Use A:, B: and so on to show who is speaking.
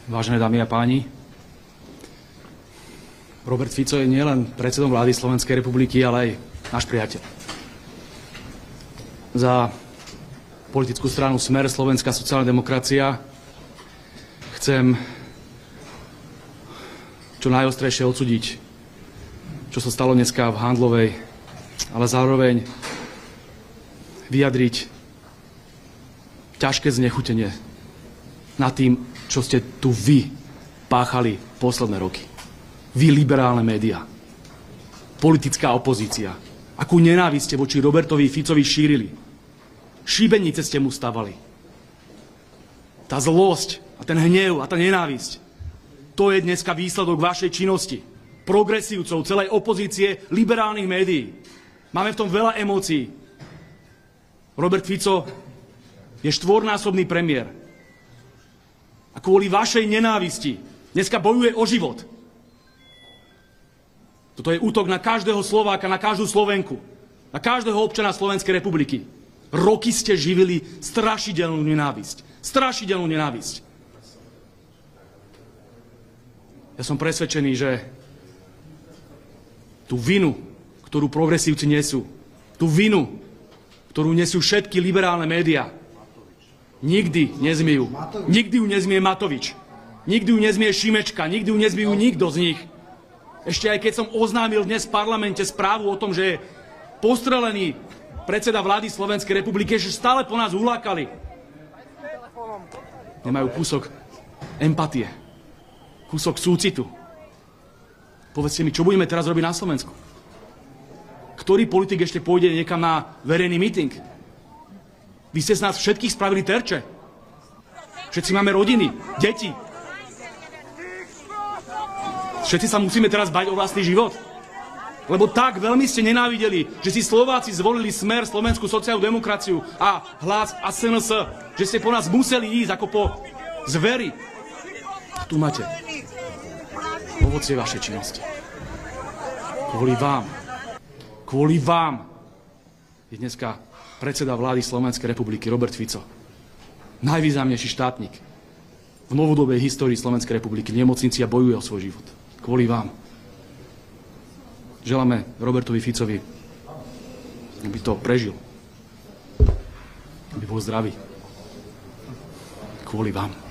A: Vážené dámy a páni, Robert Fico je nielen predsedom vlády Slovenskej republiky, ale aj náš priateľ. Za politickú stranu Smer, Slovenská sociálna demokracia, chcem čo najostrejšie odsúdiť, čo sa stalo dneska v Handlovej, ale zároveň vyjadriť ťažké znechutenie nad tým, čo ste tu vy páchali posledné roky. Vy, liberálne médiá, politická opozícia, akú nenávisť ste voči Robertovi Ficovi šírili. Šibenice ste mu stavali. Tá zlosť a ten hnev a tá nenávisť, to je dneska výsledok vašej činnosti. Progresívcov, celej opozície, liberálnych médií. Máme v tom veľa emócií. Robert Fico je štvornásobný premiér. A kvôli vašej nenávisti dneska bojuje o život. Toto je útok na každého Slováka, na každú Slovenku, na každého občana Slovenskej republiky. Roky ste živili strašidelnú nenávisť. Strašidelnú nenávisť. Ja som presvedčený, že tú vinu, ktorú progresívci nesú, tú vinu, ktorú nesú všetky liberálne médiá, nikdy nezmiejú. Nikdy ju nezmie Matovič. Nikdy ju nezmie Šimečka. Nikdy ju nezmie nikto z nich. Ešte aj keď som oznámil dnes v parlamente správu o tom, že je postrelený predseda vlády Slovenskej republiky, že stále po nás ulákali. Nemajú kúsok empatie. Kúsok súcitu. Povedzte mi, čo budeme teraz robiť na Slovensku? Ktorý politik ešte pôjde niekam na verejný meeting? Vy ste z nás všetkých spravili terče. Všetci máme rodiny, deti. Všetci sa musíme teraz bať o vlastný život. Lebo tak veľmi ste nenávideli, že si Slováci zvolili Smer, Slovenskú sociálnu demokraciu a Hlas a SNS, že ste po nás museli ísť ako po zveri. A tu máte ovocie vašej činnosti. Kvôli vám je dneska predseda vlády Slovenskej republiky Robert Fico. Najvýznamnejší štátnik v novodobej histórii Slovenskej republiky v nemocnici a bojuje o svoj život. Kvôli vám. Želáme Robertovi Ficovi, aby to prežil. Aby bol zdravý. Kvôli vám.